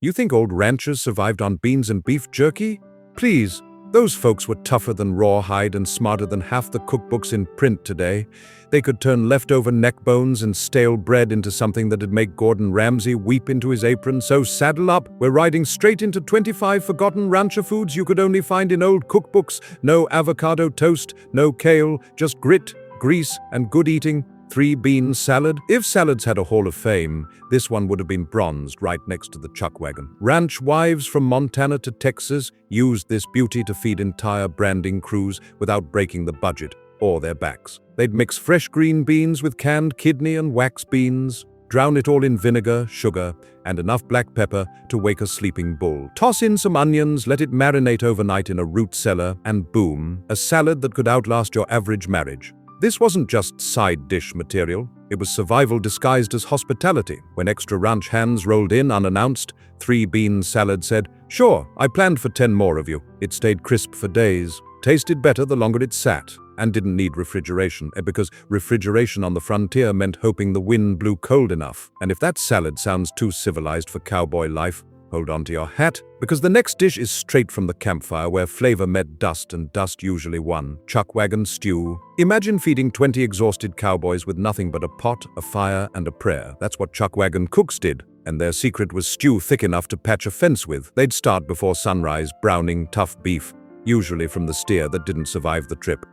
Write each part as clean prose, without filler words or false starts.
You think old ranchers survived on beans and beef jerky? Please, those folks were tougher than rawhide and smarter than half the cookbooks in print today. They could turn leftover neck bones and stale bread into something that'd make Gordon Ramsay weep into his apron. So saddle up, we're riding straight into 25 forgotten rancher foods you could only find in old cookbooks. No avocado toast, no kale, just grit, grease, and good eating. 3-bean salad. If salads had a hall of fame, this one would have been bronzed right next to the chuck wagon. Ranch wives from Montana to Texas used this beauty to feed entire branding crews without breaking the budget or their backs. They'd mix fresh green beans with canned kidney and wax beans, drown it all in vinegar, sugar, and enough black pepper to wake a sleeping bull. Toss in some onions, let it marinate overnight in a root cellar, and boom, a salad that could outlast your average marriage. This wasn't just side dish material, it was survival disguised as hospitality. When extra ranch hands rolled in unannounced, 3-bean salad said, "Sure, I planned for 10 more of you." It stayed crisp for days, tasted better the longer it sat, and didn't need refrigeration, because refrigeration on the frontier meant hoping the wind blew cold enough. And if that salad sounds too civilized for cowboy life, hold on to your hat, because the next dish is straight from the campfire where flavor met dust and dust usually won. Chuck wagon stew. Imagine feeding 20 exhausted cowboys with nothing but a pot, a fire, and a prayer. That's what chuck wagon cooks did, and their secret was stew thick enough to patch a fence with. They'd start before sunrise, browning tough beef, usually from the steer that didn't survive the trip.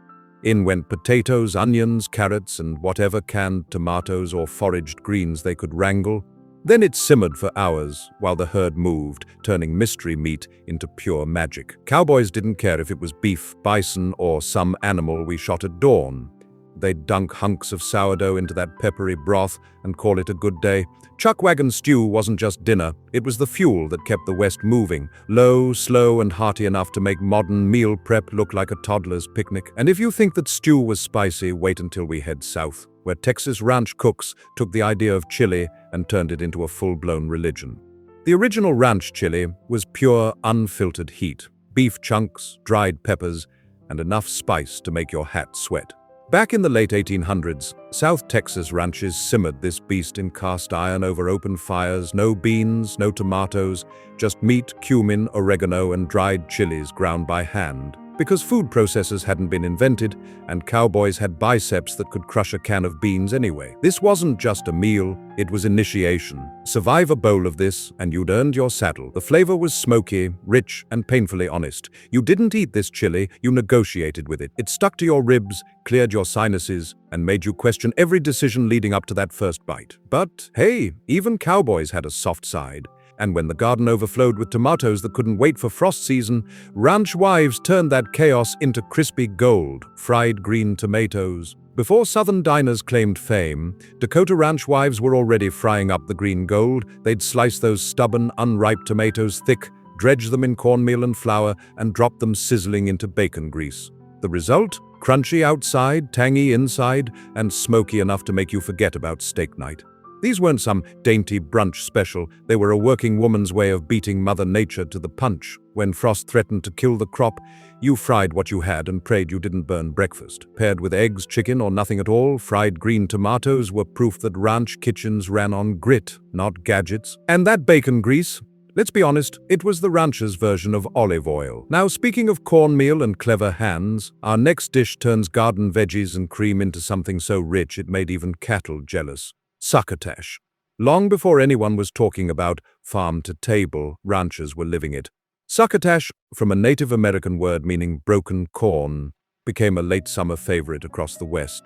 In went potatoes, onions, carrots, and whatever canned tomatoes or foraged greens they could wrangle. Then it simmered for hours while the herd moved, turning mystery meat into pure magic. Cowboys didn't care if it was beef, bison, or some animal we shot at dawn. They'd dunk hunks of sourdough into that peppery broth and call it a good day. Chuck wagon stew wasn't just dinner, it was the fuel that kept the West moving, low, slow, and hearty enough to make modern meal prep look like a toddler's picnic. And if you think that stew was spicy, wait until we head south, where Texas ranch cooks took the idea of chili and turned it into a full-blown religion. The original ranch chili was pure, unfiltered heat, beef chunks, dried peppers, and enough spice to make your hat sweat. Back in the late 1800s, South Texas ranches simmered this beast in cast iron over open fires. No beans, no tomatoes, just meat, cumin, oregano, and dried chilies ground by hand. Because food processors hadn't been invented, and cowboys had biceps that could crush a can of beans anyway. This wasn't just a meal, it was initiation. Survive a bowl of this, and you'd earned your saddle. The flavor was smoky, rich, and painfully honest. You didn't eat this chili, you negotiated with it. It stuck to your ribs, cleared your sinuses, and made you question every decision leading up to that first bite. But hey, even cowboys had a soft side. And when the garden overflowed with tomatoes that couldn't wait for frost season, ranch wives turned that chaos into crispy gold, fried green tomatoes. Before Southern diners claimed fame, Dakota ranch wives were already frying up the green gold. They'd slice those stubborn, unripe tomatoes thick, dredge them in cornmeal and flour, and drop them sizzling into bacon grease. The result? Crunchy outside, tangy inside, and smoky enough to make you forget about steak night. These weren't some dainty brunch special, they were a working woman's way of beating Mother Nature to the punch. When frost threatened to kill the crop, you fried what you had and prayed you didn't burn breakfast. Paired with eggs, chicken, or nothing at all, fried green tomatoes were proof that ranch kitchens ran on grit, not gadgets. And that bacon grease? Let's be honest, it was the rancher's version of olive oil. Now, speaking of cornmeal and clever hands, our next dish turns garden veggies and cream into something so rich it made even cattle jealous. Succotash. Long before anyone was talking about farm to table, ranchers were living it. Succotash, from a Native American word meaning broken corn, became a late summer favorite across the West.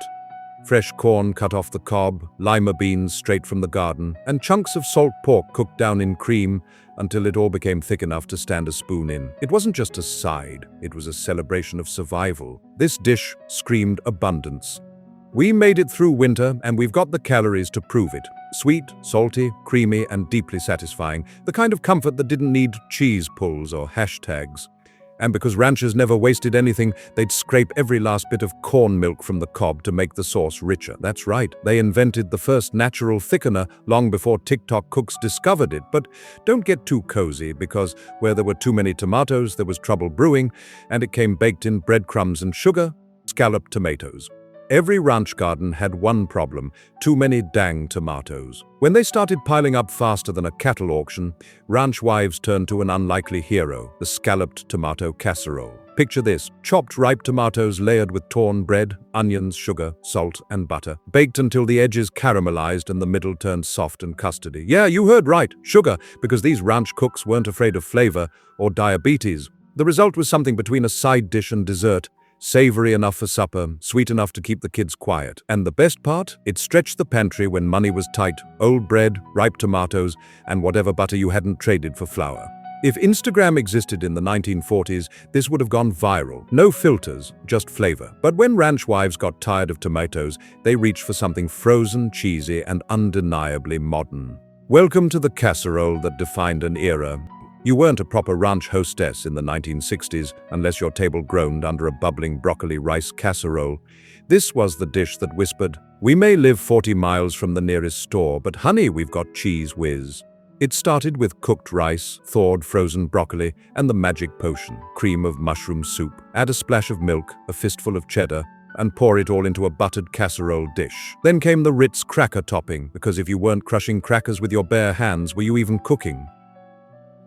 Fresh corn cut off the cob, lima beans straight from the garden, and chunks of salt pork cooked down in cream until it all became thick enough to stand a spoon in. It wasn't just a side, it was a celebration of survival. This dish screamed abundance. We made it through winter, and we've got the calories to prove it. Sweet, salty, creamy, and deeply satisfying. The kind of comfort that didn't need cheese pulls or hashtags. And because ranchers never wasted anything, they'd scrape every last bit of corn milk from the cob to make the sauce richer. That's right, they invented the first natural thickener long before TikTok cooks discovered it. But don't get too cozy, because where there were too many tomatoes, there was trouble brewing, and it came baked in breadcrumbs and sugar, scalloped tomatoes. Every ranch garden had one problem: too many dang tomatoes. When they started piling up faster than a cattle auction, ranch wives turned to an unlikely hero, the scalloped tomato casserole. Picture this: chopped ripe tomatoes layered with torn bread, onions, sugar, salt, and butter, baked until the edges caramelized and the middle turned soft and custardy. Yeah, you heard right, sugar, because these ranch cooks weren't afraid of flavor or diabetes. The result was something between a side dish and dessert. Savory enough for supper, sweet enough to keep the kids quiet. And the best part? It stretched the pantry when money was tight: old bread, ripe tomatoes, and whatever butter you hadn't traded for flour. If Instagram existed in the 1940s, this would have gone viral. No filters, just flavor. But when ranch wives got tired of tomatoes, they reached for something frozen, cheesy, and undeniably modern. Welcome to the casserole that defined an era. You weren't a proper ranch hostess in the 1960s unless your table groaned under a bubbling broccoli rice casserole. This was the dish that whispered, "We may live 40 miles from the nearest store, but honey, we've got cheese whiz." It started with cooked rice, thawed frozen broccoli, and the magic potion: cream of mushroom soup. Add a splash of milk, a fistful of cheddar, and pour it all into a buttered casserole dish. Then came the Ritz cracker topping, because if you weren't crushing crackers with your bare hands, were you even cooking?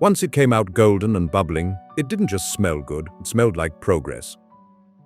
Once it came out golden and bubbling, it didn't just smell good, it smelled like progress.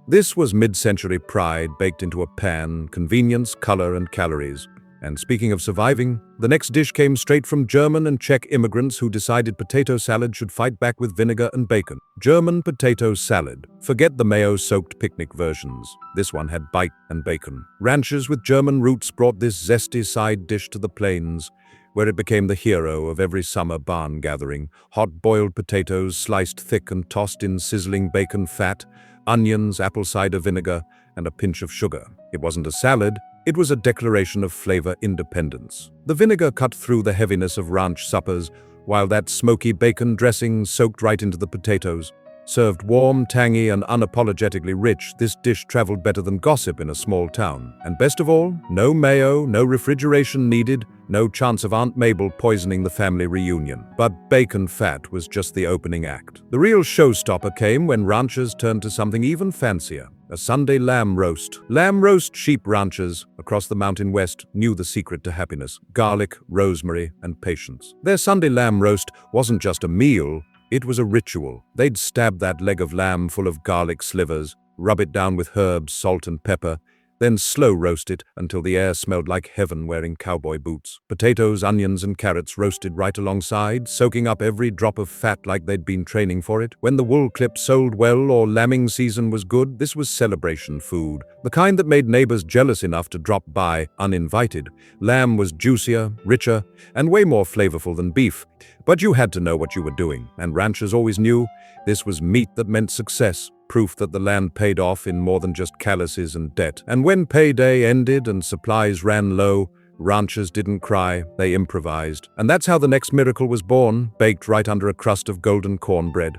This was mid-century pride baked into a pan: convenience, color, and calories. And speaking of surviving, the next dish came straight from German and Czech immigrants who decided potato salad should fight back with vinegar and bacon. German potato salad. Forget the mayo-soaked picnic versions. This one had bite and bacon. Ranchers with German roots brought this zesty side dish to the plains, where it became the hero of every summer barn gathering: hot boiled potatoes sliced thick and tossed in sizzling bacon fat, onions, apple cider vinegar, and a pinch of sugar. It wasn't a salad, it was a declaration of flavor independence. The vinegar cut through the heaviness of ranch suppers, while that smoky bacon dressing soaked right into the potatoes. Served warm, tangy, and unapologetically rich, this dish traveled better than gossip in a small town. And best of all, no mayo, no refrigeration needed, no chance of Aunt Mabel poisoning the family reunion. But bacon fat was just the opening act. The real showstopper came when ranchers turned to something even fancier: a Sunday lamb roast. Lamb roast. Sheep ranchers across the Mountain West knew the secret to happiness: garlic, rosemary, and patience. Their Sunday lamb roast wasn't just a meal, it was a ritual. They'd stab that leg of lamb full of garlic slivers, rub it down with herbs, salt, and pepper, then slow roast it until the air smelled like heaven wearing cowboy boots. Potatoes, onions, and carrots roasted right alongside, soaking up every drop of fat like they'd been training for it. When the wool clip sold well or lambing season was good, this was celebration food, the kind that made neighbors jealous enough to drop by uninvited. Lamb was juicier, richer, and way more flavorful than beef, but you had to know what you were doing, and ranchers always knew this was meat that meant success. Proof that the land paid off in more than just calluses and debt. And when payday ended and supplies ran low, ranchers didn't cry, they improvised. And that's how the next miracle was born, baked right under a crust of golden cornbread.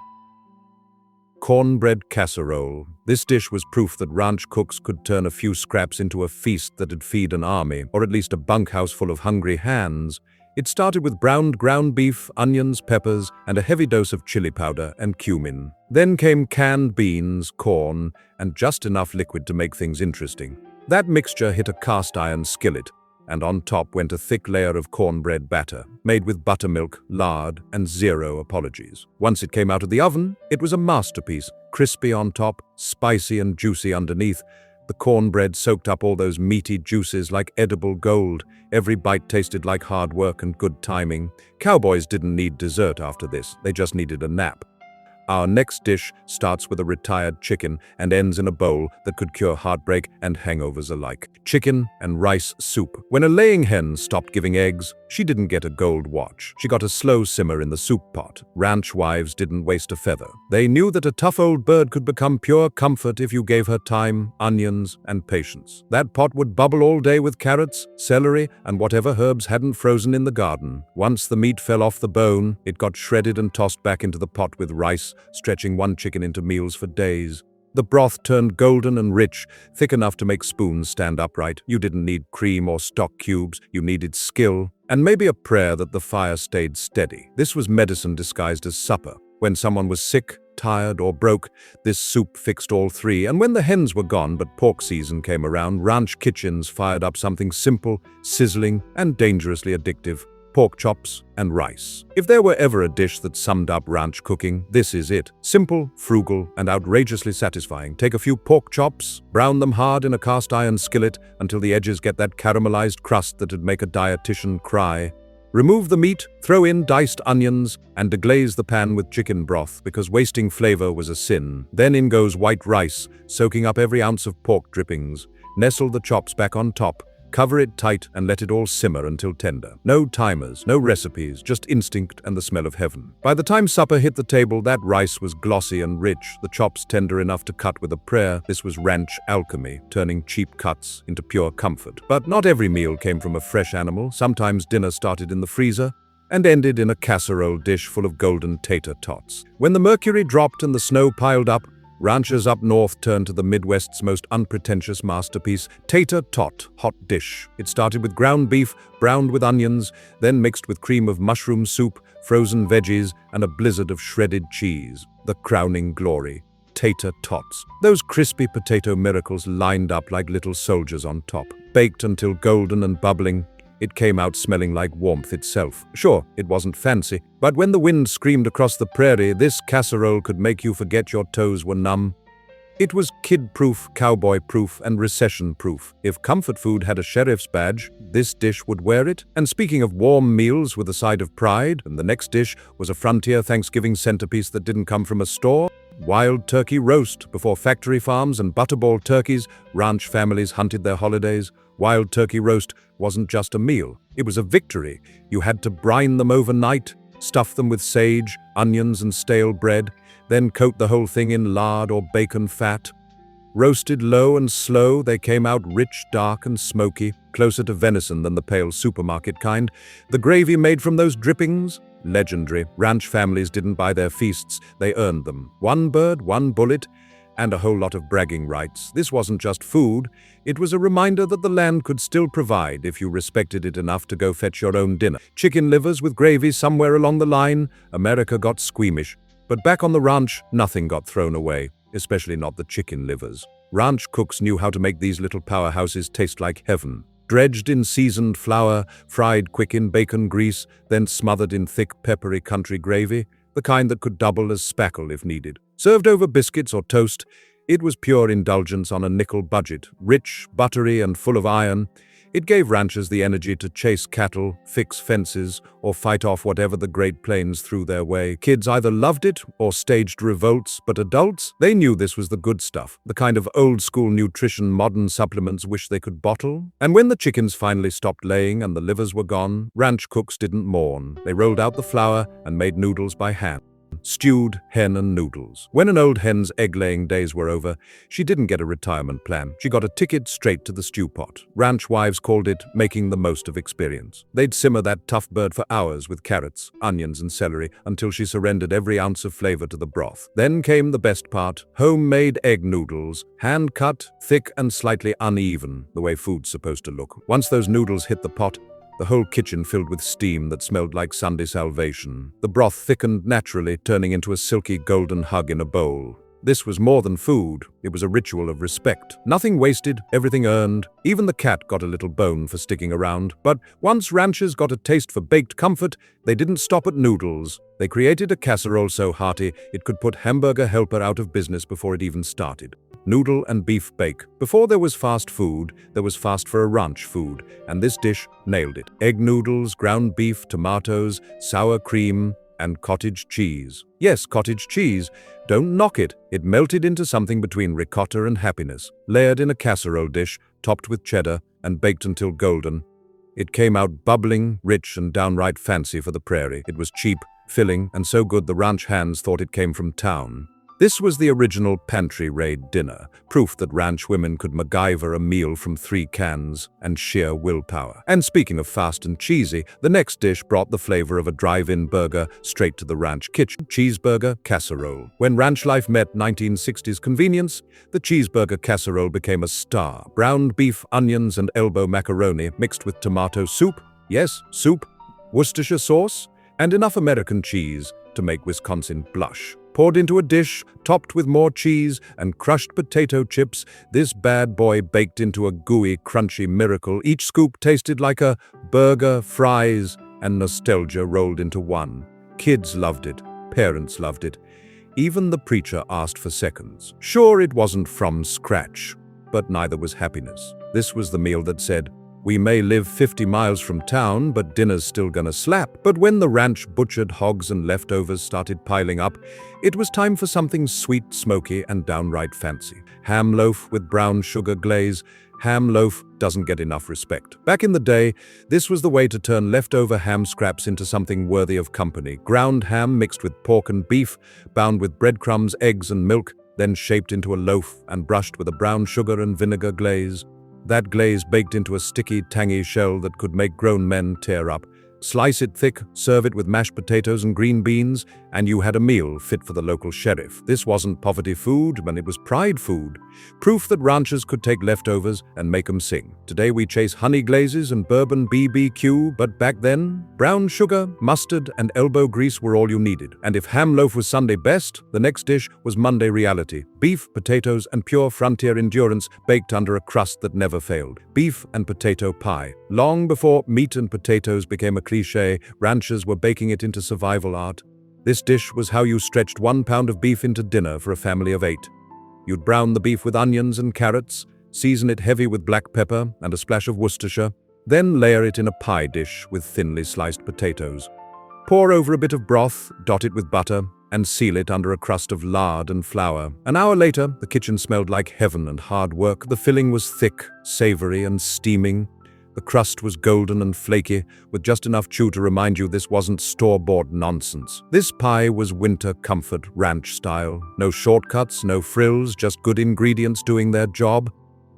Cornbread casserole. This dish was proof that ranch cooks could turn a few scraps into a feast that'd feed an army, or at least a bunkhouse full of hungry hands. It started with browned ground beef, onions, peppers, and a heavy dose of chili powder and cumin. Then came canned beans, corn, and just enough liquid to make things interesting. That mixture hit a cast iron skillet, and on top went a thick layer of cornbread batter, made with buttermilk, lard, and zero apologies. Once it came out of the oven, it was a masterpiece, crispy on top, spicy and juicy underneath. The cornbread soaked up all those meaty juices like edible gold. Every bite tasted like hard work and good timing. Cowboys didn't need dessert after this, they just needed a nap. Our next dish starts with a retired chicken and ends in a bowl that could cure heartbreak and hangovers alike. Chicken and rice soup. When a laying hen stopped giving eggs, she didn't get a gold watch. She got a slow simmer in the soup pot. Ranch wives didn't waste a feather. They knew that a tough old bird could become pure comfort if you gave her time, onions, and patience. That pot would bubble all day with carrots, celery, and whatever herbs hadn't frozen in the garden. Once the meat fell off the bone, it got shredded and tossed back into the pot with rice, stretching one chicken into meals for days. The broth turned golden and rich, thick enough to make spoons stand upright. You didn't need cream or stock cubes, you needed skill, and maybe a prayer that the fire stayed steady. This was medicine disguised as supper. When someone was sick, tired, or broke, this soup fixed all three. And when the hens were gone but pork season came around, ranch kitchens fired up something simple, sizzling, and dangerously addictive: pork chops and rice. If there were ever a dish that summed up ranch cooking, this is it. Simple, frugal, and outrageously satisfying. Take a few pork chops, brown them hard in a cast iron skillet until the edges get that caramelized crust that'd make a dietitian cry. Remove the meat, throw in diced onions, and deglaze the pan with chicken broth, because wasting flavor was a sin. Then in goes white rice, soaking up every ounce of pork drippings. Nestle the chops back on top. Cover it tight and let it all simmer until tender. No timers, no recipes, just instinct and the smell of heaven. By the time supper hit the table, that rice was glossy and rich, the chops tender enough to cut with a prayer. This was ranch alchemy, turning cheap cuts into pure comfort. But not every meal came from a fresh animal. Sometimes dinner started in the freezer and ended in a casserole dish full of golden tater tots. When the mercury dropped and the snow piled up, ranchers up north turned to the Midwest's most unpretentious masterpiece, tater tot hot dish. It started with ground beef, browned with onions, then mixed with cream of mushroom soup, frozen veggies, and a blizzard of shredded cheese. The crowning glory: tater tots. Those crispy potato miracles lined up like little soldiers on top. Baked until golden and bubbling, it came out smelling like warmth itself. Sure, it wasn't fancy, but when the wind screamed across the prairie, this casserole could make you forget your toes were numb. It was kid-proof, cowboy-proof, and recession-proof. If comfort food had a sheriff's badge, this dish would wear it. And speaking of warm meals with a side of pride, and the next dish was a frontier Thanksgiving centerpiece that didn't come from a store: wild turkey roast. Before factory farms and butterball turkeys, ranch families hunted their holidays. Wild turkey roast wasn't just a meal, it was a victory. You had to brine them overnight, stuff them with sage, onions, and stale bread, then coat the whole thing in lard or bacon fat. Roasted low and slow, they came out rich, dark, and smoky, closer to venison than the pale supermarket kind. The gravy made from those drippings? Legendary. Ranch families didn't buy their feasts, they earned them. One bird, one bullet, and a whole lot of bragging rights. This wasn't just food, it was a reminder that the land could still provide if you respected it enough to go fetch your own dinner. Chicken livers with gravy somewhere along the line, America got squeamish. But back on the ranch, nothing got thrown away, especially not the chicken livers. Ranch cooks knew how to make these little powerhouses taste like heaven. Dredged in seasoned flour, fried quick in bacon grease, then smothered in thick, peppery country gravy, the kind that could double as spackle if needed. Served over biscuits or toast, it was pure indulgence on a nickel budget, rich, buttery, and full of iron. It gave ranchers the energy to chase cattle, fix fences, or fight off whatever the Great Plains threw their way. Kids either loved it or staged revolts, but adults, they knew this was the good stuff, the kind of old-school nutrition modern supplements wish they could bottle. And when the chickens finally stopped laying and the livers were gone, ranch cooks didn't mourn. They rolled out the flour and made noodles by hand. Stewed hen and noodles. When an old hen's egg-laying days were over, she didn't get a retirement plan. She got a ticket straight to the stew pot. Ranch wives called it making the most of experience. They'd simmer that tough bird for hours with carrots, onions, and celery until she surrendered every ounce of flavor to the broth. Then came the best part: homemade egg noodles, hand-cut, thick and slightly uneven, the way food's supposed to look. Once those noodles hit the pot, the whole kitchen filled with steam that smelled like Sunday salvation. The broth thickened naturally, turning into a silky golden hug in a bowl. This was more than food, it was a ritual of respect. Nothing wasted, everything earned. Even the cat got a little bone for sticking around. But once ranchers got a taste for baked comfort, they didn't stop at noodles. They created a casserole so hearty it could put Hamburger Helper out of business before it even started. Noodle and beef bake. Before there was fast food, there was fast for a ranch food, and this dish nailed it. Egg noodles, ground beef, tomatoes, sour cream, and cottage cheese. Yes, cottage cheese. Don't knock it. It melted into something between ricotta and happiness. Layered in a casserole dish, topped with cheddar, and baked until golden, it came out bubbling, rich, and downright fancy for the prairie. It was cheap, filling, and so good the ranch hands thought it came from town. This was the original pantry raid dinner, proof that ranch women could MacGyver a meal from 3 cans and sheer willpower. And speaking of fast and cheesy, the next dish brought the flavor of a drive-in burger straight to the ranch kitchen: cheeseburger casserole. When ranch life met 1960s convenience, the cheeseburger casserole became a star. Browned beef, onions, and elbow macaroni mixed with tomato soup, yes, soup, Worcestershire sauce, and enough American cheese to make Wisconsin blush. poured into a dish, topped with more cheese and crushed potato chips. This bad boy baked into a gooey, crunchy miracle. Each scoop tasted like a burger, fries, and nostalgia rolled into one. Kids loved it. Parents loved it. Even the preacher asked for seconds. Sure, it wasn't from scratch, but neither was happiness. This was the meal that said, "We may live 50 miles from town, but dinner's still gonna slap." But when the ranch butchered hogs and leftovers started piling up, it was time for something sweet, smoky, and downright fancy. Ham loaf with brown sugar glaze. Ham loaf doesn't get enough respect. Back in the day, this was the way to turn leftover ham scraps into something worthy of company. Ground ham mixed with pork and beef, bound with breadcrumbs, eggs, and milk, then shaped into a loaf and brushed with a brown sugar and vinegar glaze. That glaze baked into a sticky, tangy shell that could make grown men tear up. Slice it thick, serve it with mashed potatoes and green beans, and you had a meal fit for the local sheriff. This wasn't poverty food, but it was pride food. Proof that ranchers could take leftovers and make them sing. Today we chase honey glazes and bourbon BBQ, but back then, brown sugar, mustard, and elbow grease were all you needed. And if ham loaf was Sunday best, the next dish was Monday reality. Beef, potatoes, and pure frontier endurance baked under a crust that never failed. Beef and potato pie. Long before meat and potatoes became a cliché, ranchers were baking it into survival art. This dish was how you stretched 1 pound of beef into dinner for a family of 8. You'd brown the beef with onions and carrots, season it heavy with black pepper and a splash of Worcestershire, then layer it in a pie dish with thinly sliced potatoes. Pour over a bit of broth, dot it with butter, and seal it under a crust of lard and flour. An hour later, the kitchen smelled like heaven and hard work. The filling was thick, savory, and steaming. The crust was golden and flaky, with just enough chew to remind you this wasn't store-bought nonsense. This pie was winter comfort, ranch style. No shortcuts, no frills, just good ingredients doing their job.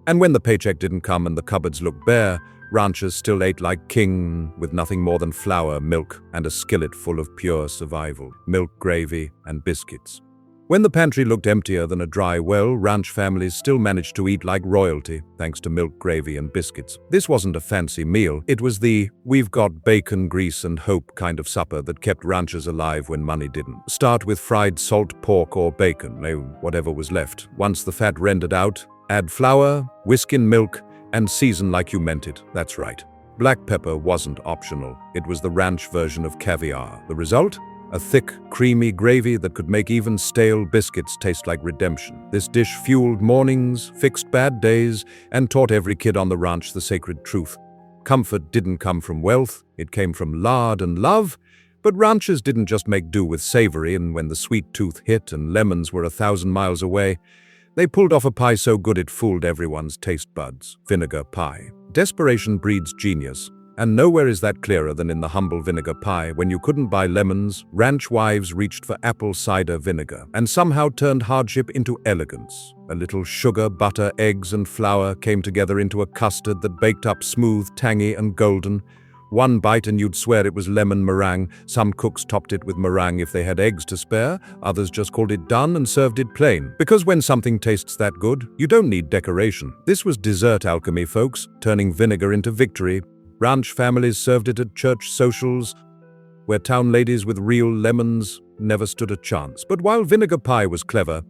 And when the paycheck didn't come and the cupboards looked bare, ranchers still ate like king, with nothing more than flour, milk, and a skillet full of pure survival. Milk, gravy, and biscuits. When the pantry looked emptier than a dry well, ranch families still managed to eat like royalty, thanks to milk, gravy, and biscuits. This wasn't a fancy meal. It was the "we've got bacon, grease, and hope" kind of supper that kept ranchers alive when money didn't. Start with fried salt pork or bacon, whatever was left. Once the fat rendered out, add flour, whisk in milk, and season like you meant it. That's right. Black pepper wasn't optional. It was the ranch version of caviar. The result? A thick, creamy gravy that could make even stale biscuits taste like redemption. This dish fueled mornings, fixed bad days, and taught every kid on the ranch the sacred truth. Comfort didn't come from wealth, it came from lard and love. But ranchers didn't just make do with savory, and when the sweet tooth hit and lemons were 1,000 miles away, they pulled off a pie so good it fooled everyone's taste buds. Vinegar pie. Desperation breeds genius. And nowhere is that clearer than in the humble vinegar pie. When you couldn't buy lemons, ranch wives reached for apple cider vinegar and somehow turned hardship into elegance. A little sugar, butter, eggs, and flour came together into a custard that baked up smooth, tangy, and golden. One bite and you'd swear it was lemon meringue. Some cooks topped it with meringue if they had eggs to spare. Others just called it done and served it plain. Because when something tastes that good, you don't need decoration. This was dessert alchemy, folks, turning vinegar into victory. Ranch families served it at church socials, where town ladies with real lemons never stood a chance. But while vinegar pie was clever,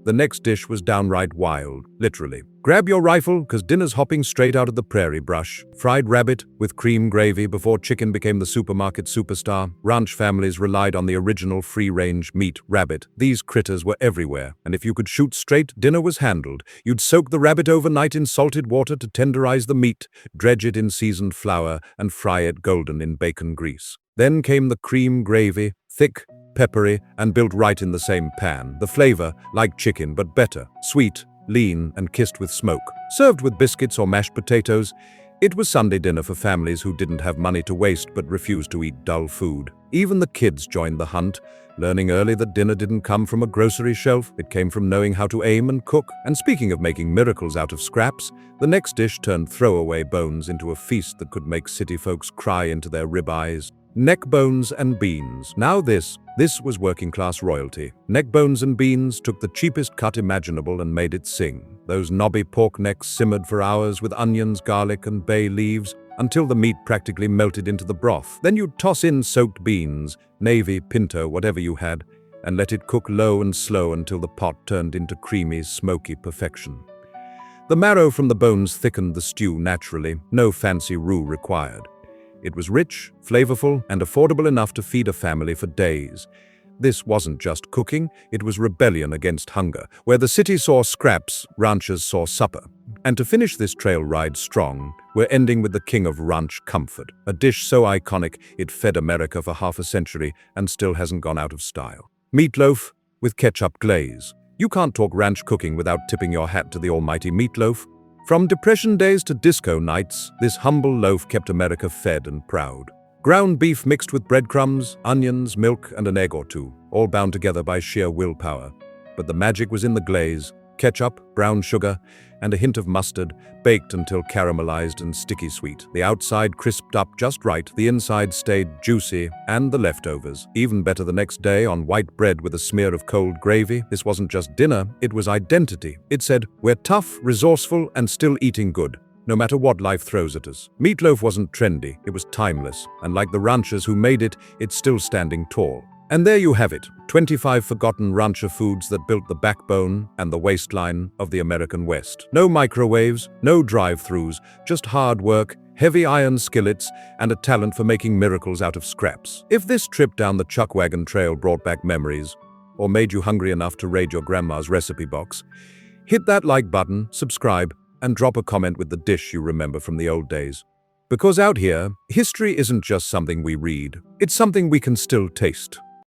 the next dish was downright wild, literally. Grab your rifle, 'cause dinner's hopping straight out of the prairie brush. Fried rabbit with cream gravy before chicken became the supermarket superstar. Ranch families relied on the original free-range meat, rabbit. These critters were everywhere, and if you could shoot straight, dinner was handled. You'd soak the rabbit overnight in salted water to tenderize the meat, dredge it in seasoned flour, and fry it golden in bacon grease. Then came the cream gravy, thick, peppery, and built right in the same pan. The flavor, like chicken, but better, sweet, lean, and kissed with smoke. Served with biscuits or mashed potatoes, it was Sunday dinner for families who didn't have money to waste but refused to eat dull food. Even the kids joined the hunt, learning early that dinner didn't come from a grocery shelf, it came from knowing how to aim and cook. And speaking of making miracles out of scraps, the next dish turned throwaway bones into a feast that could make city folks cry into their ribeyes. Neck bones and beans. Now this was working class royalty. Neck bones and beans took the cheapest cut imaginable and made it sing. Those knobby pork necks simmered for hours with onions, garlic, and bay leaves until the meat practically melted into the broth. Then you'd toss in soaked beans, navy, pinto, whatever you had, and let it cook low and slow until the pot turned into creamy, smoky perfection. The marrow from the bones thickened the stew naturally, no fancy roux required. It was rich, flavorful, and affordable enough to feed a family for days. This wasn't just cooking, it was rebellion against hunger. Where the city saw scraps, ranchers saw supper. And to finish this trail ride strong, we're ending with the king of ranch comfort, a dish so iconic it fed America for half a century and still hasn't gone out of style. Meatloaf with ketchup glaze. You can't talk ranch cooking without tipping your hat to the almighty meatloaf. From Depression days to disco nights, this humble loaf kept America fed and proud. Ground beef mixed with breadcrumbs, onions, milk, and an egg or two, all bound together by sheer willpower. But the magic was in the glaze: ketchup, brown sugar, and a hint of mustard, baked until caramelized and sticky sweet. The outside crisped up just right, the inside stayed juicy, and the leftovers, even better the next day on white bread with a smear of cold gravy. This wasn't just dinner, it was identity. It said, we're tough, resourceful, and still eating good, no matter what life throws at us. Meatloaf wasn't trendy, it was timeless, and like the ranchers who made it, it's still standing tall. And there you have it, 25 forgotten rancher foods that built the backbone and the waistline of the American West. No microwaves, no drive-thrus, just hard work, heavy iron skillets, and a talent for making miracles out of scraps. If this trip down the chuck wagon trail brought back memories, or made you hungry enough to raid your grandma's recipe box, hit that like button, subscribe, and drop a comment with the dish you remember from the old days. Because out here, history isn't just something we read, it's something we can still taste.